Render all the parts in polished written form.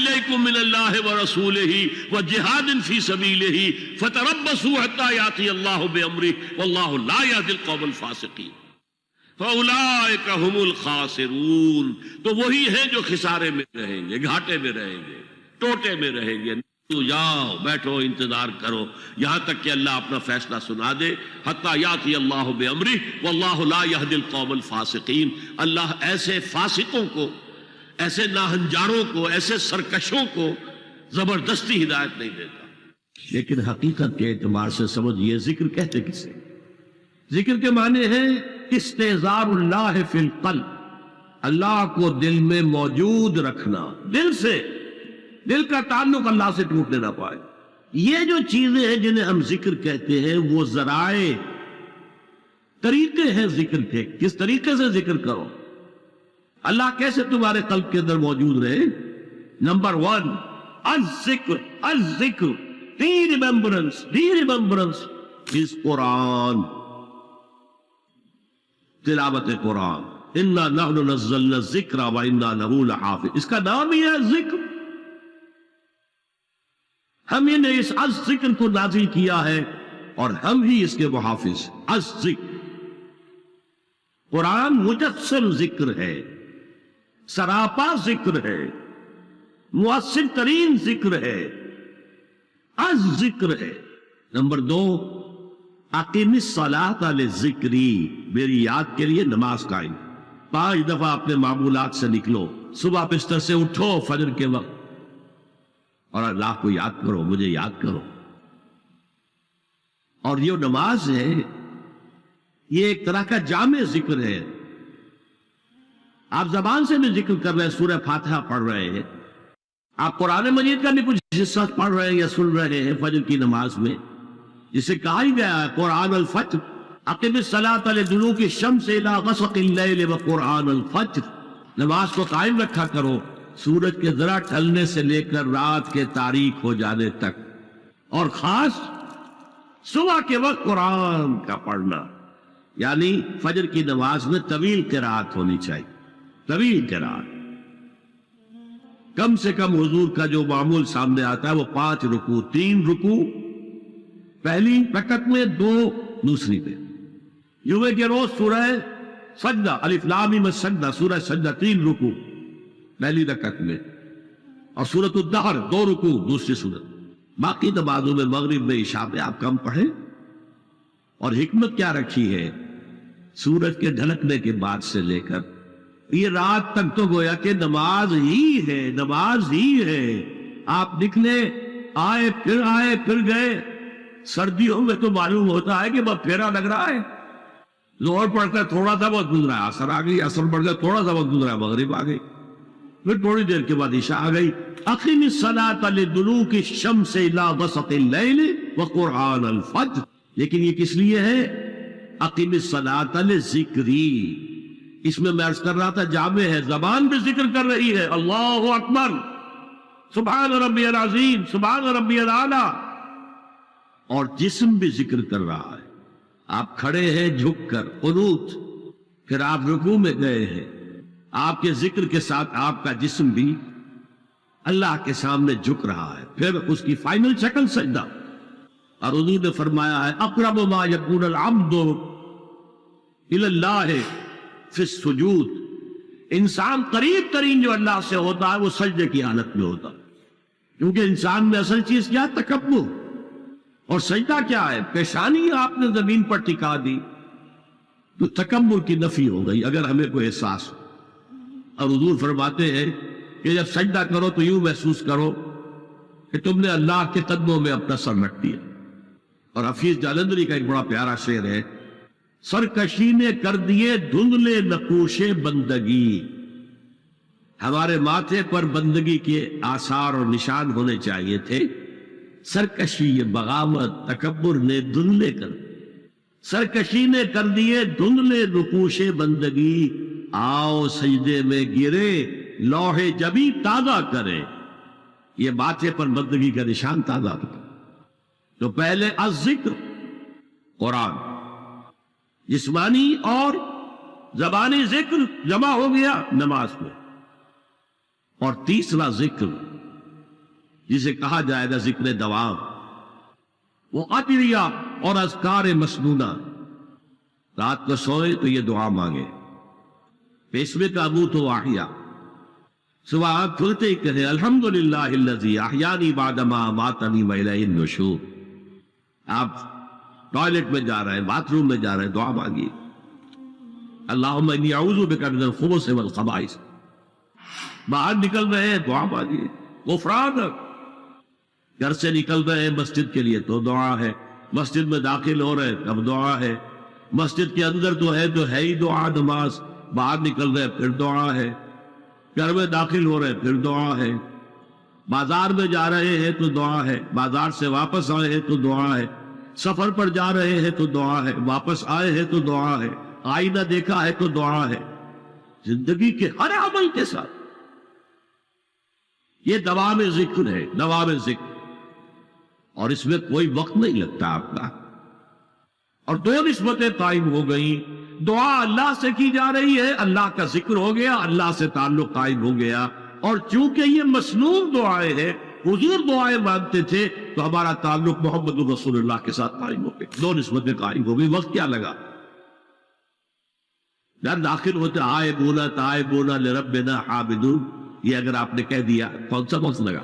الیکم من اللہ ورسولہ وجہاد فی سبیلہ فتربصوا حتی یاتی اللہ بامرہ واللہ لا یہدی القوم الفاسقین فاولئک هم الخاسرون. تو وہی ہیں جو خسارے میں رہیں گے، گھاٹے میں رہیں گے، ٹوٹے میں رہیں گے. تو جاؤ بیٹھو انتظار کرو یہاں تک کہ اللہ اپنا فیصلہ سنا دے. حتی یاتی اللہ بامرہ واللہ لا یہدی القوم الفاسقین. اللہ ایسے فاسقوں کو، ایسے ناہنجاروں کو، ایسے سرکشوں کو زبردستی ہدایت نہیں دیتا. لیکن حقیقت کے اعتبار سے سمجھئے ذکر کہتے کسے؟ ذکر کے معنی ہے استحضار اللہ فی القلب، اللہ کو دل میں موجود رکھنا، دل سے، دل کا تعلق اللہ سے ٹوٹنے نہ پائے. یہ جو چیزیں ہیں جنہیں ہم ذکر کہتے ہیں وہ ذرائع، طریقے ہیں ذکر کے. کس طریقے سے ذکر کرو؟ اللہ کیسے تمہارے قلب کے اندر موجود رہے؟ نمبر 1 الذکر. الذکر دی ریممبرنس، دی ریممبرنس از قرآن، تلاوت قرآن. انا نحن نزلنا الذکر وانا لہ لحافظ. اس کا نام ہی ہے ذکر. ہم نے اس ذکر کو نازل کیا ہے اور ہم ہی اس کے محافظ. الذکر، قرآن مجسم ذکر ہے، سراپا ذکر ہے، مؤثر ترین ذکر ہے، الذکر ہے. نمبر 2 اقیم الصلاۃ للذکری، میری یاد کے لیے نماز قائم. 5 دفعہ اپنے معمولات سے نکلو، صبح بستر سے اٹھو فجر کے وقت اور اللہ کو یاد کرو، مجھے یاد کرو. اور یہ نماز ہے، یہ ایک طرح کا جامع ذکر ہے. آپ زبان سے بھی ذکر کر رہے ہیں، سورہ فاتحہ پڑھ رہے ہیں، آپ قرآن مجید کا بھی کچھ حصہ پڑھ رہے ہیں یا سن رہے ہیں فجر کی نماز میں، جسے کہا ہی گیا ہے قرآن الفجر. اقم الصلاۃ لدلوک الشمس الی غسق اللیل وقرآن الفجر. نماز کو قائم رکھا کرو سورج کے ذرا ڈھلنے سے لے کر رات کے تاریک ہو جانے تک، اور خاص صبح کے وقت قرآن کا پڑھنا. یعنی فجر کی نماز میں طویل قرات ہونی چاہیے، طویل قرات. کم سے کم حضور کا جو معمول سامنے آتا ہے وہ 5 رکوع، 3 رکوع پہلی رکعت میں، 2 دوسری میں. جمعے کے روز سورہ سجدہ، الف لام میم السجدہ، سورہ سجدہ 3 رکوع پہلی رکعت میں، اور سورۃ الدہر 2 رکوع دوسری سورت. باقی نمازوں میں مغرب میں عشاء میں آپ کم پڑھیں. اور حکمت کیا رکھی ہے؟ سورج کے ڈھلکنے کے بعد سے لے کر یہ رات تک تو گویا کہ نماز ہی ہے، نماز ہی ہے. آپ نکلے، آئے پھر گئے. سردیوں میں تو معلوم ہوتا ہے کہ بس پھیرا لگ رہا ہے، زہر پڑتا ہے تھوڑا سا وقت گزرا ہے، عصر آ گئی، عصر پڑ گیا تھوڑا سا وقت گزرا ہے، مغرب آ گئی، پھر تھوڑی دیر کے بعد عشاء آ گئی. اقم الصلاۃ لدلوک الشمس الی غسق اللیل وقرآن الفجر. لیکن یہ کس لیے ہے؟ اقم الصلاۃ لذکری. اس میں عرض کر رہا تھا جامع ہے، زبان بھی ذکر کر رہی ہے اللہ اکبر، سبحان ربی العظیم، سبحان ربی الاعلیٰ، اور جسم بھی ذکر کر رہا ہے. آپ کھڑے ہیں جھک کر قنوت، پھر آپ رکوع میں گئے ہیں، آپ کے ذکر کے ساتھ آپ کا جسم بھی اللہ کے سامنے جھک رہا ہے. پھر اس کی فائنل شکل سجدہ. اور حضور نے فرمایا ہے اقرب ما یکون العبد الی اللہ فی السجود. انسان قریب ترین جو اللہ سے ہوتا ہے وہ سجدے کی حالت میں ہوتا ہے، کیونکہ انسان میں اصل چیز کیا ہے؟ تکبر. اور سجدہ کیا ہے؟ پیشانی آپ نے زمین پر ٹکا دی تو تکبر کی نفی ہو گئی، اگر ہمیں کوئی احساس ہو. اور حضور فرماتے ہیں کہ جب سجدہ کرو تو یوں محسوس کرو کہ تم نے اللہ کے قدموں میں اپنا سر رکھ دیا. اور حفیظ جالندری کا ایک بڑا پیارا شعر ہے، سرکشی نے کر دیے دھندلے نقوش بندگی. ہمارے ماتھے پر بندگی کے آثار اور نشان ہونے چاہیے تھے، سرکشی، بغاوت، تکبر نے دھندلے کر دیے. سرکشی نے کر دیے دھندلے نقوش بندگی، آؤ سجدے میں گرے لوح جبی تازہ کرے. یہ ماتھے پر بندگی کا نشان تازہ کرے. تو پہلے الذکر قرآن، جسمانی اور زبانی ذکر جمع ہو گیا نماز میں. اور تیسرا ذکر جسے کہا جائے گا ذکر دوام، وہ ادعیہ اور اذکار مسنونہ، رات کو سوئے تو یہ دعا مانگے، پیشوے کا منہ تو احیا، صبح آنکھ کھلتے ہی کہے الحمدللہ الذی احیانی بعد ما اماتنی والیہ النشور۔ آپ ٹوائلٹ میں جا رہے ہیں، باتھ روم میں جا رہے ہیں، دعا مانگیے اللہم انی اعوذ بک من الخبث والخبائث۔ باہر نکل رہے ہیں دعا مانگیے غفرانک، گھر سے نکل رہے ہیں مسجد کے لیے تو دعا ہے، مسجد میں داخل ہو رہے ہیں تب دعا ہے، مسجد کے اندر تو ہے ہی دعا نماز، باہر نکل رہے ہیں پھر دعا ہے، گھر میں داخل ہو رہے ہیں پھر دعا ہے، بازار میں جا رہے ہیں تو دعا ہے، بازار سے واپس آئے ہیں تو دعا ہے، سفر پر جا رہے ہیں تو دعا ہے، واپس آئے ہیں تو دعا ہے، آئینہ دیکھا ہے تو دعا ہے، زندگی کے ہر عمل کے ساتھ یہ دوام ذکر ہے، دوام ذکر، اور اس میں کوئی وقت نہیں لگتا آپ کا۔ اور دو نسبتیں قائم ہو گئیں، دعا اللہ سے کی جا رہی ہے، اللہ کا ذکر ہو گیا، اللہ سے تعلق قائم ہو گیا، اور چونکہ یہ مسنون دعائیں ہیں، حضور دعائیں مانگتے تھے تو ہمارا تعلق محمد رسول اللہ کے ساتھ قائم ہو گئے، دو نسبتیں قائم ہو گئی، وقت کیا لگا؟ جب داخل ہوتے آئے بولا تائے بولا لربنا حامدون، یہ اگر آپ نے کہہ دیا کون سا وقت لگا؟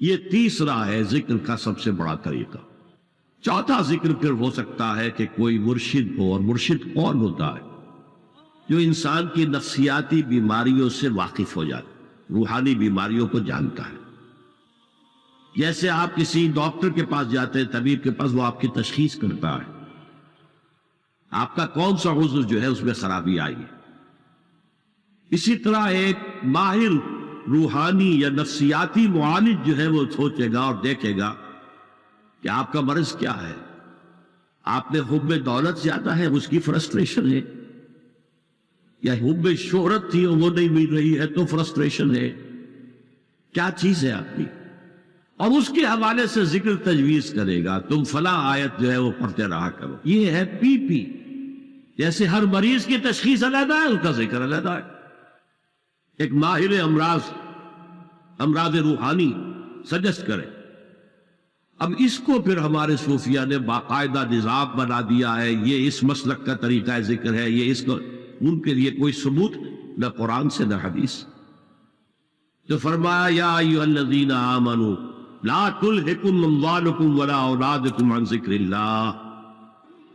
یہ تیسرا ہے ذکر کا سب سے بڑا طریقہ۔ چوتھا ذکر پھر ہو سکتا ہے کہ کوئی مرشد ہو، اور مرشد کون ہوتا ہے؟ جو انسان کی نفسیاتی بیماریوں سے واقف ہو جاتا، روحانی بیماریوں کو جانتا ہے۔ جیسے آپ کسی ڈاکٹر کے پاس جاتے ہیں، طبیب کے پاس، وہ آپ کی تشخیص کرتا ہے آپ کا کون سا عضو جو ہے اس میں خرابی آئی ہے۔ اسی طرح ایک ماہر روحانی یا نفسیاتی معالج جو ہے وہ سوچے گا اور دیکھے گا کہ آپ کا مرض کیا ہے۔ آپ نے حب دولت زیادہ ہے، اس کی فرسٹریشن ہے، یا حب شہرت تھی اور وہ نہیں مل رہی ہے تو فرسٹریشن ہے، کیا چیز ہے آپ کی، اور اس کے حوالے سے ذکر تجویز کرے گا، تم فلاں آیت جو ہے وہ پڑھتے رہا کرو۔ یہ ہے پی پی، جیسے ہر مریض کی تشخیص علیحدہ ہے، اس کا ذکر علیحدہ ہے۔ ایک ماہر امراض روحانی سجسٹ کرے۔ اب اس کو پھر ہمارے صوفیہ نے باقاعدہ نظام بنا دیا ہے، یہ اس مسلک کا طریقہ ذکر ہے، یہ اس کو، ان کے لیے کوئی ثبوت نہ قرآن سے نہ حدیث۔ تو فرمایا یا ایھا الذین آمنوا لا تلھکم اموالکم ولا اولادکم عن ذکر اللہ۔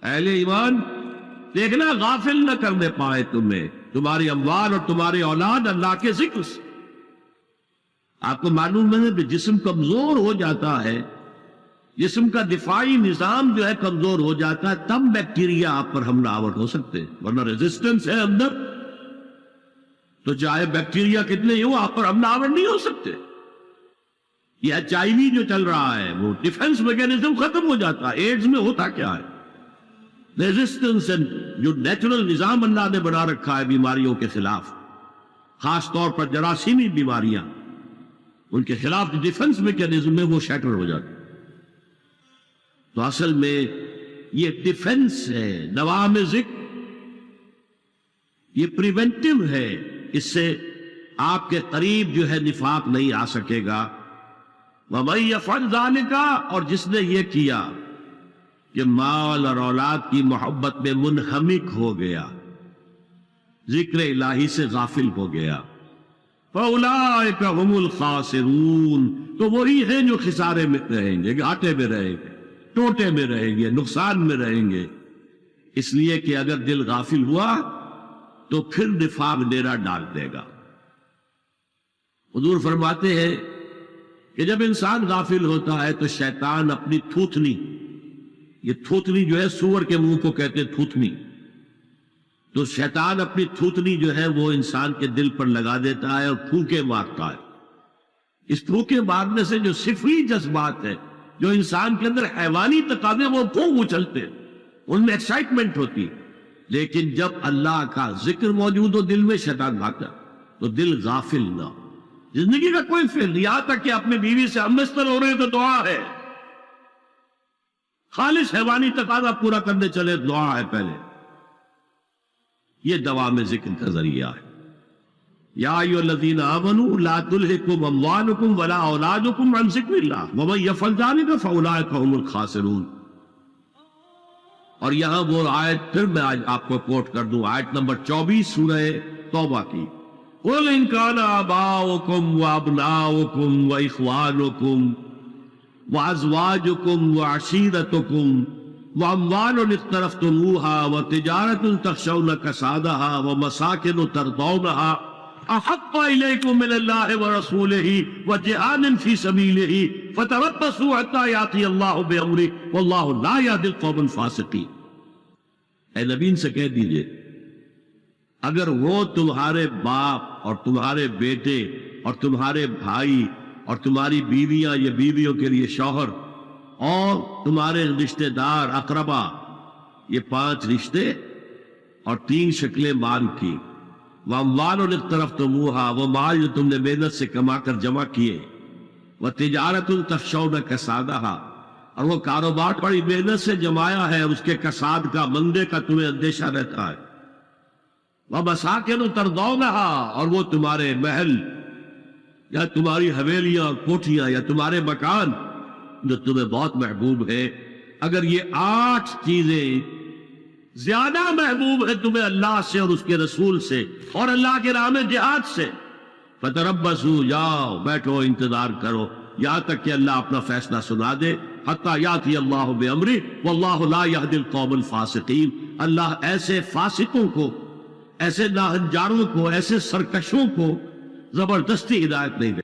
اہل ایمان دیکھنا غافل نہ کرنے پائے تمہیں تمہاری اموال اور تمہاری اولاد اللہ کے ذکر سے۔ آپ کو معلوم ہے کہ جسم کمزور ہو جاتا ہے، جسم کا دفاعی نظام جو ہے کمزور ہو جاتا ہے، تب بیکٹیریا آپ پر حملہ آور ہو سکتے ہیں، ورنہ ریزسٹنس ہے اندر تو چاہے بیکٹیریا کتنے ہی ہو آپ پر حملہ آور نہیں ہو سکتے۔ یہ HIV جو چل رہا ہے وہ ڈیفنس میکینزم ختم ہو جاتا ہے۔ ایڈز میں ہوتا کیا ہے؟ ریزسٹنس جو نیچرل نظام اللہ نے بنا رکھا ہے بیماریوں کے خلاف، خاص طور پر جراثیمی بیماریاں، ان کے خلاف ڈیفنس میکینزم میں وہ شیٹر ہو جاتے۔ تو اصل میں یہ ڈیفنس ہے، دوام ذکر یہ پریونٹیو ہے، اس سے آپ کے قریب جو ہے نفاق نہیں آ سکے گا۔ وَمَن يَفْعَلْ ذَلِكَ، اور جس نے یہ کیا کہ مال اور اولاد کی محبت میں منہمک ہو گیا، ذکر الہی سے غافل ہو گیا، فَأُولَٰئِكَ هُمُ الْخَاسِرُونَ، تو وہی ہیں جو خسارے میں رہیں گے، گھاٹے میں رہیں گے، ٹوٹے میں رہیں گے، نقصان میں رہیں گے۔ اس لیے کہ اگر دل غافل ہوا تو پھر نفاق ڈیرا ڈال دے گا۔ حضور فرماتے ہیں کہ جب انسان غافل ہوتا ہے تو شیطان اپنی تھوتنی، یہ تھوتنی جو ہے سور کے منہ کو کہتے ہیں تھوتنی، تو شیطان اپنی تھوتنی جو ہے وہ انسان کے دل پر لگا دیتا ہے اور پھونکے مارتا ہے۔ اس پھونکے مارنے سے جو صفری جذبات ہے، جو انسان کے اندر حیوانی تقاضے، وہ پھونک اچھلتے ہیں، ان میں ایکسائٹمنٹ ہوتی۔ لیکن جب اللہ کا ذکر موجود ہو دل میں، شیطان بھاگتا، تو دل غافل نہ ہو۔ زندگی کا کوئی فعل، یہاں تک کہ اپنی بیوی سے ہمبستر ہو رہے ہیں تو دعا ہے، خالص حیوانی تقاضا پورا کرنے چلے دعا ہے پہلے۔ یہ دوام ذکر کا ذریعہ ہے۔ یا ایھا الذین آمنوا لا تلھکم اموالکم ولا اولادکم عن ذکر اللہ ومن یفعل ذلک فاولئک هم الخاسرون۔ اور یہاں وہ آیت پھر میں آج آپ کو کوٹ کر دوں، آیت نمبر 24 سورہ توبہ کی، قُلْ إِنْ كَانَ آبَاؤُكُمْ وَأَبْنَاؤُكُمْ وَإِخْوَانُكُمْ وَأَزْوَاجُكُمْ وَعَشِيرَتُكُمْ وَأَمْوَالٌ اقْتَرَفْتُمُوهَا وَتِجَارَةٌ تَخْشَوْنَ كَسَادَهَا وَمَسَاكِنُ تَرْضَوْنَهَا أَحَقَّ إِلَيْكُم مِّنَ اللَّهِ وَرَسُولِهِ وَجِهَادٍ فِي سَبِيلِهِ فَتَرَبَّصُوا حَتَّىٰ يَأْتِيَ اللَّهُ بِأَمْرِهِ وَاللَّهُ لَا يَهْدِي الْقَوْمَ الْفَاسِقِينَ۔ اے نبی سے کہہ دیجئے اگر وہ تمہارے باپ اور تمہارے بیٹے اور تمہارے بھائی اور تمہاری بیویاں یا بیویوں کے لیے شوہر اور تمہارے رشتہ دار اقربا، یہ 5 رشتے اور 3 شکلیں مال کی، وَأَمْوَالٌ اقْتَرَفْتُمُوهَا، وہ مال جو تم نے محنت سے کما کر جمع کیے، وَتِجَارَةٌ تَخْشَوْنَ كَسَادَهَا، اور وہ کاروبار بڑی محنت سے جمایا ہے اور اس کے کساد کا، مندے کا تمہیں اندیشہ رہتا ہے، وَمَسَاكِنُ تَرْضَوْنَهَا، اور وہ تمہارے محل یا تمہاری حویلیاں اور کوٹھیاں یا تمہارے مکان جو تمہیں بہت محبوب ہے۔ اگر یہ 8 چیزیں زیادہ محبوب ہے تمہیں اللہ سے اور اس کے رسول سے اور اللہ کے راہ میں جہاد سے، فتربصوا، جاؤ بیٹھو انتظار کرو یہاں تک کہ اللہ اپنا فیصلہ سنا دے، حتی یاتی اللہ بامرہ واللہ لا یہدی القوم الفاسقین، اللہ ایسے فاسقوں کو، ایسے ناہنجاروں کو، ایسے سرکشوں کو زبردستی ہدایت نہیں دے۔